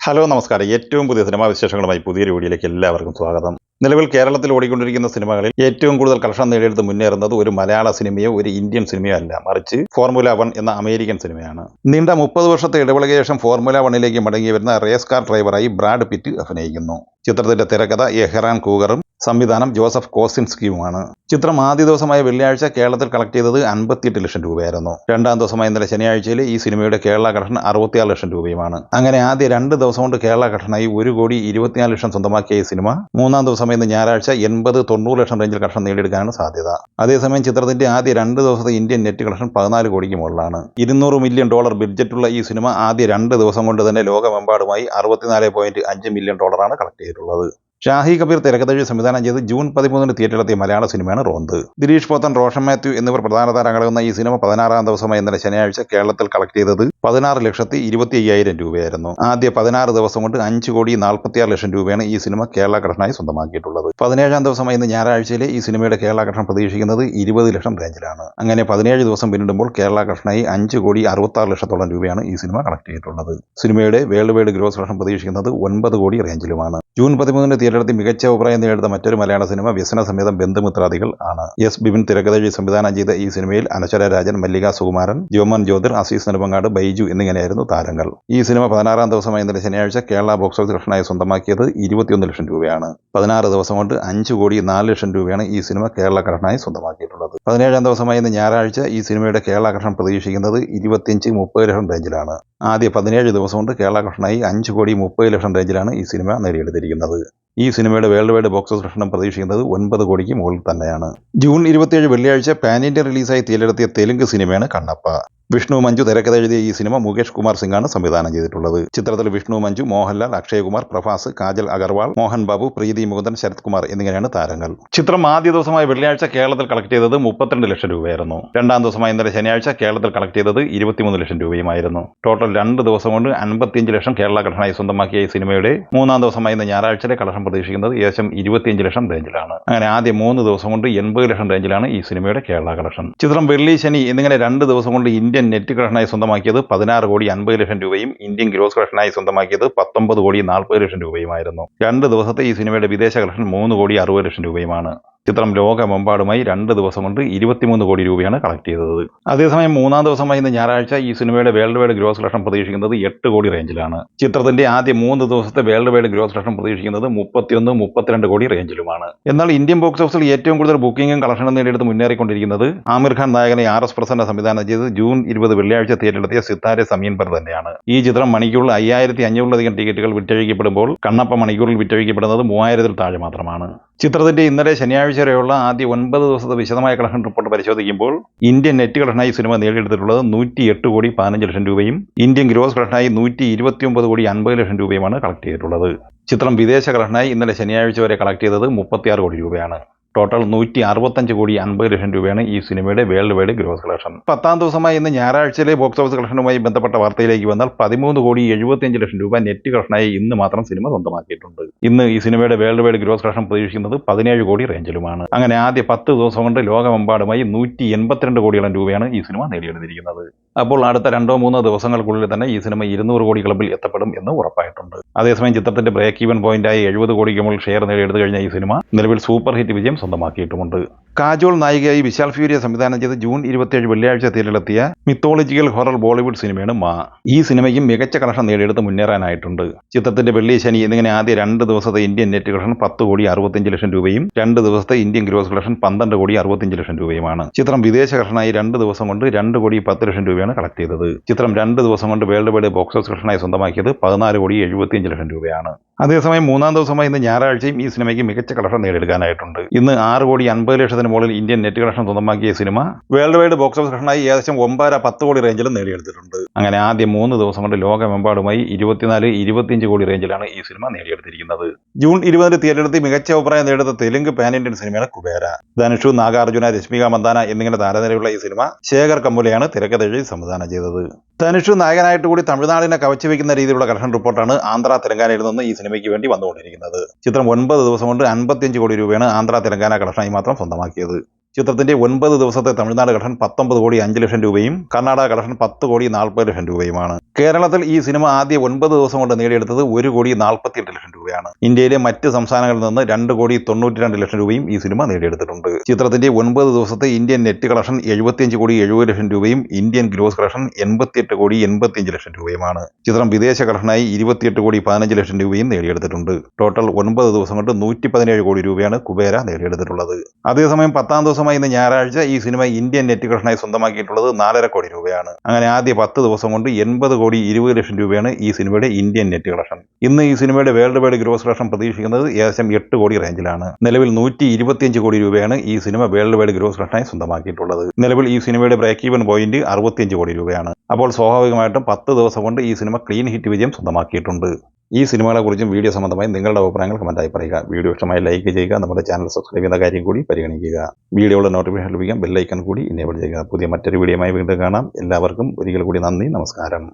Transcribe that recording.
Hello നമസ്കാരം. ഏറ്റവും പുതിയ സിനിമാ വിശേഷങ്ങളുമായി പുതിയൊരു വീഡിയോയിലേക്ക് എല്ലാവർക്കും സ്വാഗതം. നിലവിൽ കേരളത്തിൽ ഓടിക്കൊണ്ടിരിക്കുന്ന സിനിമകളിൽ ഏറ്റവും കൂടുതൽ കളക്ഷൻ നേടിയെടുത്ത് മുന്നേറുന്നത് ഒരു മലയാള സിനിമയോ ഒരു ഇന്ത്യൻ സിനിമയോ അല്ല, മറിച്ച് ഫോർമുല 1 എന്ന അമേരിക്കൻ സിനിമയാണ്. നീണ്ട 30 വർഷത്തെ ഇടവേളയ്ക്ക് ശേഷം ഫോർമുല 1ലേക്ക് മടങ്ങി വരുന്ന റേസ് കാർ ഡ്രൈവറായി ബ്രാഡ് പിറ്റ് അഭിനയിക്കുന്നു. ചിത്രത്തിന്റെ തിരക്കഥ എഹ്റാൻ കൂഗറും സംവിധാനം ജോസഫ് കോസിൻസ്കിയുമാണ്. ചിത്രം ആദ്യ ദിവസമായ വെള്ളിയാഴ്ച കേരളത്തിൽ കളക്ട് ചെയ്തത് 58 ലക്ഷം രൂപയായിരുന്നു. രണ്ടാം ദിവസമായ ഇന്നലെ ശനിയാഴ്ചയിൽ ഈ സിനിമയുടെ കേരള കളക്ഷൻ 66 ലക്ഷം രൂപയുമാണ്. അങ്ങനെ ആദ്യ 2 ദിവസം കൊണ്ട് കേരള കളക്ഷനായി 1,24 ലക്ഷം സ്വന്തമാക്കിയ ഈ സിനിമ മൂന്നാം ദിവസമായ ഇന്ന് ഞായറാഴ്ച 80-90 ലക്ഷം റേഞ്ചിൽ കളക്ഷൻ നേടിയെടുക്കാനാണ് സാധ്യത. അതേസമയം ചിത്രത്തിന്റെ ആദ്യ 2 ദിവസത്തെ ഇന്ത്യൻ നെറ്റ് കളക്ഷൻ 14 കോടിക്ക് മുകളിലാണ്. $200 മില്യൺ ബഡ്ജറ്റുള്ള ഈ സിനിമ ആദ്യ 2 ദിവസം കൊണ്ട് തന്നെ ലോകമെമ്പാടുമായി $64.5 മില്യൺ കളക്ട് ചെയ്തിട്ടുള്ളത്. ഷാഹി കബീർ തിരക്കഥഴി സംവിധാനം ചെയ്ത് ജൂൺ 13 തിയേറ്ററിലെത്തിയ മലയാള സിനിമയാണ് റോന്ത്. ദിലീഷ് പോത്തൻ, റോഷൻ മാത്യു എന്നിവർ പ്രധാന താരങ്ങളാകുന്ന ഈ സിനിമ 16-ാം ദിവസമായി ഇന്നലെ ശനിയാഴ്ച കേരളത്തിൽ കളക്ട് ചെയ്തത് 16,25,000 രൂപയായിരുന്നു. ആദ്യ 16 ദിവസം കൊണ്ട് 5,46 ലക്ഷം രൂപയാണ് ഈ സിനിമ കേരള കളക്ഷനായി സ്വന്തമാക്കിയിട്ടുള്ളത്. 17-ാം ദിവസമായി ഇന്ന് ഞായറാഴ്ചയിലെ ഈ സിനിമയുടെ കേരള കളക്ഷൻ പ്രതീക്ഷിക്കുന്നത് 20 ലക്ഷം റേഞ്ചിലാണ്. അങ്ങനെ 17 ദിവസം പിന്നിടുമ്പോൾ കേരള കളക്ഷനായി 5,66 ലക്ഷത്തോളം രൂപയാണ് ഈ സിനിമ കളക്ട് ചെയ്തിട്ടുള്ളത്. സിനിമയുടെ വേൾഡ് വൈഡ് ഗ്രോസ് കളക്ഷൻ പ്രതീക്ഷിക്കുന്നത് 9 കോടി റേഞ്ചിലുമാണ്. ജൂൺ 13 തിയേറ്ററിലെത്തി മികച്ച അഭിപ്രായം നേടിയെടുത്ത മറ്റൊരു മലയാള സിനിമ വ്യസനസമേതം ബന്ധുമിത്രാദികൾ ആണ്. എസ് ബിപിൻ തിരക്കഥഴി സംവിധാനം ചെയ്ത ഈ സിനിമയിൽ അനശ്വര രാജൻ, മല്ലിക സുകുമാരൻ, ജോമൻ ജ്യോതിർ, അസീസ് നെടുമങ്ങാട്, ബൈജു എന്നിങ്ങനെയായിരുന്നു താരങ്ങൾ. ഈ സിനിമ 16-ാം ദിവസമായ ഇന്നലെ ശനിയാഴ്ച കേരള ബോക്സ് ഓഫീസ് കളക്ഷനായി സ്വന്തമാക്കിയത് 21 ലക്ഷം രൂപയാണ്. 16 ദിവസം കൊണ്ട് 5,04 ലക്ഷം രൂപയാണ് ഈ സിനിമ കേരള കളക്ഷനായി സ്വന്തമാക്കിയിട്ടുള്ളത്. 17-ാം ദിവസമായ ഇന്ന് ഞായറാഴ്ച ഈ സിനിമയുടെ കേരള കളക്ഷൻ പ്രതീക്ഷിക്കുന്നത് 25-30 ലക്ഷം റേഞ്ചിലാണ്. ആദ്യ 17 ദിവസം കൊണ്ട് കേരള കളക്ഷനായി 5,30 ലക്ഷം റേഞ്ചിലാണ് ഈ സിനിമ നേടിയെടുത്തിരിക്കുന്നത്. ഈ സിനിമയുടെ world wide box office collection പ്രതീക്ഷിക്കുന്നത് 9 കോടിക്ക് മുകളിൽ തന്നെയാണ്. ജൂൺ 27 വെള്ളിയാഴ്ച പാൻ ഇന്ത്യൻ റിലീസായി തിയേറ്ററിലെത്തിയ തെലുങ്ക് സിനിമയാണ് കണ്ണപ്പ. വിഷ്ണു മഞ്ജു തിരക്കഥ എഴുതിയ ഈ സിനിമ മുകേഷ് കുമാർ സിംഗാണ് സംവിധാനം ചെയ്തിട്ടുള്ളത്. ചിത്രത്തിൽ വിഷ്ണു മഞ്ജു, മോഹൻലാൽ, അക്ഷയകുമാർ, പ്രഭാസ്, കാജൽ അഗർവാൾ, മോഹൻ ബാബു, പ്രീതി മുകുന്ദൻ, ശരത് കുമാർ എന്നിങ്ങനെയാണ് താരങ്ങൾ. ചിത്രം ആദ്യ ദിവസമായ വെള്ളിയാഴ്ച കേരളത്തിൽ കളക്ട് ചെയ്തത് 32 ലക്ഷം രൂപയായിരുന്നു. രണ്ടാം ദിവസമായ ഇന്നലെ ശനിയാഴ്ച കേരളത്തിൽ കളക്ട് ചെയ്തത് 23 ലക്ഷം രൂപയുമായിരുന്നു. ടോട്ടൽ 2 ദിവസം കൊണ്ട് 55 ലക്ഷം കേരള കളക്ഷനായി സ്വന്തമാക്കിയ ഈ സിനിമയുടെ മൂന്നാം ദിവസമായ ഇന്ന് ഞായറാഴ്ചയിലെ കളക്ഷൻ പ്രതീക്ഷിക്കുന്നത് ഏകദേശം 25 ലക്ഷം റേഞ്ചിലാണ്. അങ്ങനെ ആദ്യ 3 ദിവസം കൊണ്ട് 80 ലക്ഷം റേഞ്ചിലാണ് ഈ സിനിമയുടെ കേരള കളക്ഷൻ. ചിത്രം വെള്ളി, ശനി എന്നിങ്ങനെ 2 ദിവസം കൊണ്ട് ഇന്ത്യൻ നെറ്റ് കളക്ഷനായി സ്വന്തമാക്കിയത് 16,50 ലക്ഷം രൂപയും ഇന്ത്യൻ ഗ്രോസ് കളക്ഷനായി സ്വന്തമാക്കിയത് 19,40 ലക്ഷം രൂപയുമായിരുന്നു. 2 ദിവസത്തെ ഈ സിനിമയുടെ വിദേശ കളക്ഷൻ 3,60 ലക്ഷം രൂപയുമാണ്. ചിത്രം ലോകമെമ്പാടുമായി 2 ദിവസം കൊണ്ട് 23 കോടി രൂപയാണ് കളക്ട് ചെയ്തത്. അതേസമയം മൂന്നാം ദിവസമായി ഇന്ന് ഞായറാഴ്ച ഈ സിനിമയുടെ വേൾഡ് വൈഡ് ഗ്രോസ് കളക്ഷൻ പ്രതീക്ഷിക്കുന്നത് 8 കോടി റേഞ്ചിലാണ്. ചിത്രത്തിന്റെ ആദ്യ 3 ദിവസത്തെ വേൾഡ് വൈഡ് ഗ്രോസ് കളക്ഷൻ പ്രതീക്ഷിക്കുന്നത് 31-32 കോടി റേഞ്ചിലുമാണ്. എന്നാൽ ഇന്ത്യൻ ബോക്സ് ഓഫീസിൽ ഏറ്റവും കൂടുതൽ ബുക്കിംഗും കളക്ഷനും നേടിയെടുത്ത് മുന്നേറിക്കൊണ്ടിരിക്കുന്നത് ആമിർ ഖാൻ നായകനെ RS പ്രസന്ന സംവിധാനം ചെയ്ത് ജൂൺ 20 വെള്ളിയാഴ്ച തിയേറ്ററിലെത്തിയ സിത്താരെ സമീൻ പർ തന്നെയാണ്. ഈ ചിത്രം മണിക്കൂറിൽ 5,500-ലധികം ടിക്കറ്റുകൾ വിറ്റഴിക്കപ്പെടുമ്പോൾ കണ്ണപ്പ മണിക്കൂറിൽ വിറ്റഴിക്കപ്പെടുന്നത് 3,000-ൽ താഴെ മാത്രമാണ്. ചിത്രത്തിന്റെ ഇന്നലെ ശനിയാഴ്ച വരെയുള്ള ആദ്യ 9 ദിവസത്തെ വിശദമായ കളക്ഷൻ റിപ്പോർട്ട് പരിശോധിക്കുമ്പോൾ ഇന്ത്യൻ നെറ്റ് കളക്ഷനായി സിനിമ നേടിയെടുത്തിട്ടുള്ളത് 108 കോടി 15 ലക്ഷം രൂപയും ഇന്ത്യൻ ഗ്രോസ് കളക്ഷനായി 129 കോടി 50 ലക്ഷം രൂപയുമാണ് കളക്ട് ചെയ്തിട്ടുള്ളത്. ചിത്രം വിദേശ കളക്ഷനായി ഇന്നലെ ശനിയാഴ്ച വരെ കളക്ട് ചെയ്തത് 36 കോടി രൂപയാണ്. ടോട്ടൽ 165 കോടി 50 ലക്ഷം രൂപയാണ് ഈ സിനിമയുടെ വേൾഡ് വൈഡ് ഗ്രോസ് കളക്ഷൻ. 10-ാം ദിവസമായി ഇന്ന് ഞായറാഴ്ചയിലെ ബോക്സ് ഓഫീസ് കളക്ഷനുമായി ബന്ധപ്പെട്ട വാർത്തയിലേക്ക് വന്നാൽ 13 കോടി 75 ലക്ഷം രൂപ നെറ്റ് കളക്ഷനായി ഇന്ന് മാത്രം സിനിമ സ്വന്തമാക്കിയിട്ടുണ്ട്. ഇന്ന് ഈ സിനിമയുടെ വേൾഡ് വൈഡ് ഗ്രോസ് കളക്ഷൻ പ്രതീക്ഷിക്കുന്നത് 17 കോടി റേഞ്ചിലുമാണ്. അങ്ങനെ ആദ്യ 10 ദിവസം കൊണ്ട് ലോകമെമ്പാടുമായി 182 കോടിയോളം രൂപയാണ് ഈ സിനിമ നേടിയെടുത്തിരിക്കുന്നത്. അപ്പോൾ അടുത്ത 2-3 ദിവസങ്ങൾക്കുള്ളിൽ തന്നെ ഈ സിനിമ 200 കോടി ക്ലബിൽ എത്തപ്പെടും എന്ന് ഉറപ്പായിട്ടുണ്ട്. അതേസമയം ചിത്രത്തിന്റെ ബ്രേക്ക് ഈവൻ പോയിന്റായി 70 കോടിക്ക് മുകളിൽ ഷെയർ നേടിയെടുത്തു കഴിഞ്ഞ ഈ സിനിമ നിലവിൽ സൂപ്പർ ഹിറ്റ് വിജയം സ്വന്തമാക്കിയിട്ടുമുണ്ട്. കാജോൾ നായികയായി വിശാൽ ഫ്യൂരിയ സംവിധാനം ചെയ്ത് ജൂൺ 27 വെള്ളിയാഴ്ച തിയേറ്ററിലെത്തിയ മിത്തോളജിക്കൽ ഹൊറർ ബോളിവുഡ് സിനിമയാണ് മാ. ഈ സിനിമയ്ക്കും മികച്ച കളക്ഷൻ നേടിയെടുത്ത് മുന്നേറാനായിട്ടുണ്ട്. ചിത്രത്തിന്റെ വെള്ളി, ശനി എന്നിങ്ങനെ ആദ്യ 2 ദിവസത്തെ ഇന്ത്യൻ നെറ്റ് കളക്ഷൻ 10 കോടി 65 ലക്ഷം രൂപയും 2 ദിവസത്തെ ഇന്ത്യൻ ഗ്രോസ് കളക്ഷൻ 12 കോടി 65 ലക്ഷം രൂപയുമാണ്. ചിത്രം വിദേശ കളക്ഷനായി 2 ദിവസം കൊണ്ട് 2 കോടി 10 ലക്ഷം രൂപയാണ് കളക്ട് ചെയ്തത്. ചിത്രം 2 ദിവസം കൊണ്ട് വേൾഡ് വൈഡ് ബോക്സ് ഓഫീസ് കളക്ഷനായി സ്വന്തമാക്കിയത് 14 കോടി 75 ലക്ഷം രൂപയാണ്. അതേസമയം മൂന്നാം ദിവസമായി ഇന്ന് ഞായറാഴ്ചയും ഈ സിനിമയ്ക്ക് മികച്ച കളക്ഷൻ നേടിയെടുക്കാനായിട്ടുണ്ട്. ഇന്ന് 6 കോടി 50 ലക്ഷത്തിന് മുകളിൽ ഇന്ത്യൻ നെറ്റ് കളക്ഷൻ സ്വന്തമാക്കിയ cinema world wide box office കളക്ഷനായി ഏകദേശം 9-10 കോടി റേഞ്ചിലും നേടിയെടുത്തിട്ടുണ്ട്. അങ്ങനെ ആദ്യ 3 ദിവസം കൊണ്ട് ലോകമെമ്പാടുമായി 24-25 കോടി റേഞ്ചിലാണ് ഈ സിനിമ നേടിയെടുത്തിരിക്കുന്നത്. ജൂൺ 20 തിയേറ്ററിലെത്തി മികച്ച അഭിപ്രായം നേടിയെടുത്ത തെലുങ്ക് പാൻ ഇന്ത്യൻ സിനിമയാണ് കുബേര. ധനുഷ്, നാഗാർജുന, രശ്മിക മന്ദാന എന്നിങ്ങനെ താരനിരയുള്ള ഈ സിനിമ ശേഖർ കമ്മുലയാണ് തിരക്കഥ എഴുതി സംവിധാനം ചെയ്തത്. ധനുഷ് നായകനായിട്ട് കൂടി തമിഴ്നാടിനെ കവച്ചുവെക്കുന്ന രീതിയിലുള്ള കളക്ഷൻ റിപ്പോർട്ടാണ് ആന്ധ്ര തെലങ്കാനയിൽ നിന്ന് ഈ സിനിമയ്ക്ക് വേണ്ടി വന്നുകൊണ്ടിരിക്കുന്നത്. ചിത്രം 9 ദിവസം കൊണ്ട് 55 കോടി രൂപയാണ് ആന്ധ്ര തെലങ്കാന കളക്ഷനായി മാത്രം സ്വന്തമാക്കിയത്. ചിത്രത്തിന്റെ 9 ദിവസത്തെ തമിഴ്നാട് കളക്ഷൻ 19 കോടി 5 ലക്ഷം രൂപയും കർണാടക കളക്ഷൻ 10 കോടി 40 ലക്ഷം രൂപയുമാണ്. കേരളത്തിൽ ഈ സിനിമ ആദ്യ 9 ദിവസം കൊണ്ട് നേടിയെടുത്തത് 1 കോടി 48 ലക്ഷം രൂപയാണ്. ഇന്ത്യയിലെ മറ്റ് സംസ്ഥാനങ്ങളിൽ നിന്ന് 2 കോടി 92 ലക്ഷം രൂപയും ഈ സിനിമ നേടിയെടുത്തിട്ടുണ്ട്. ചിത്രത്തിന്റെ 9 ദിവസത്തെ ഇന്ത്യൻ നെറ്റ് കളക്ഷൻ 75 കോടി 70 ലക്ഷം രൂപയും ഇന്ത്യൻ ഗ്രോസ് കളക്ഷൻ 88 കോടി 85 ലക്ഷം രൂപയുമാണ്. ചിത്രം വിദേശ കളക്ഷനായി 28 കോടി 15 ലക്ഷം രൂപയും നേടിയെടുത്തിട്ടുണ്ട്. ടോട്ടൽ 9 ദിവസം കൊണ്ട് 117 കോടി രൂപയാണ് കുബേര നേടിയെടുത്തിട്ടുള്ളത്. അതേസമയം 10-ാം ദിവസമായി ഇന്ന് ഞായറാഴ്ച ഈ സിനിമ ഇന്ത്യൻ നെറ്റ് കളക്ഷനായി സ്വന്തമാക്കിയിട്ടുള്ളത് 4.5 കോടി രൂപയാണ്. അങ്ങനെ ആദ്യ 10 ദിവസം കൊണ്ട് 80 കോടി 20 ലക്ഷം രൂപയാണ് ഈ സിനിമയുടെ ഇന്ത്യൻ നെറ്റ് കളക്ഷൻ. ഇന്ന് ഈ സിനിമയുടെ വേൾഡ് വൈഡ് ഗ്രോസ് കളക്ഷൻ പ്രതീക്ഷിക്കുന്നത് ഏകദേശം 8 കോടി റേഞ്ചിലാണ്. നിലവിൽ 125 കോടി രൂപയാണ് ഈ സിനിമ വേൾഡ് വൈഡ് ഗ്രോസ് കളക്ഷനായി സ്വന്തമാക്കിയിട്ടുള്ളത്. നിലവിൽ ഈ സിനിമയുടെ ബ്രേക്ക് ഈവൻ പോയിന്റ് 65 കോടി രൂപയാണ്. അപ്പോൾ സ്വാഭാവികമായിട്ടും 10 ദിവസം കൊണ്ട് ഈ സിനിമ ക്ലീൻ ഹിറ്റ് വിജയം സ്വന്തമാക്കിയിട്ടുണ്ട്. ഈ സിനിമകളെക്കുറിച്ചും വീഡിയോ സംബന്ധമായി നിങ്ങളുടെ അഭിപ്രായങ്ങൾ കമൻറ്റായി പറയുക. വീഡിയോ ഇഷ്ടമായി ലൈക്ക് ചെയ്യുക. നമ്മുടെ ചാനൽ സബ്സ്ക്രൈബ് ചെയ്യുന്ന കാര്യം കൂടി പരിഗണിക്കുക. വീഡിയോയുടെ നോട്ടിഫിക്കേഷൻ ലഭിക്കാൻ ബെല്ലൈക്കൺ കൂടി എനേബിൾ ചെയ്യുക. പുതിയ മറ്റൊരു വീഡിയോയുമായി വീണ്ടും കാണാം. എല്ലാവർക്കും ഒരിക്കൽ കൂടി നന്ദി, നമസ്കാരം.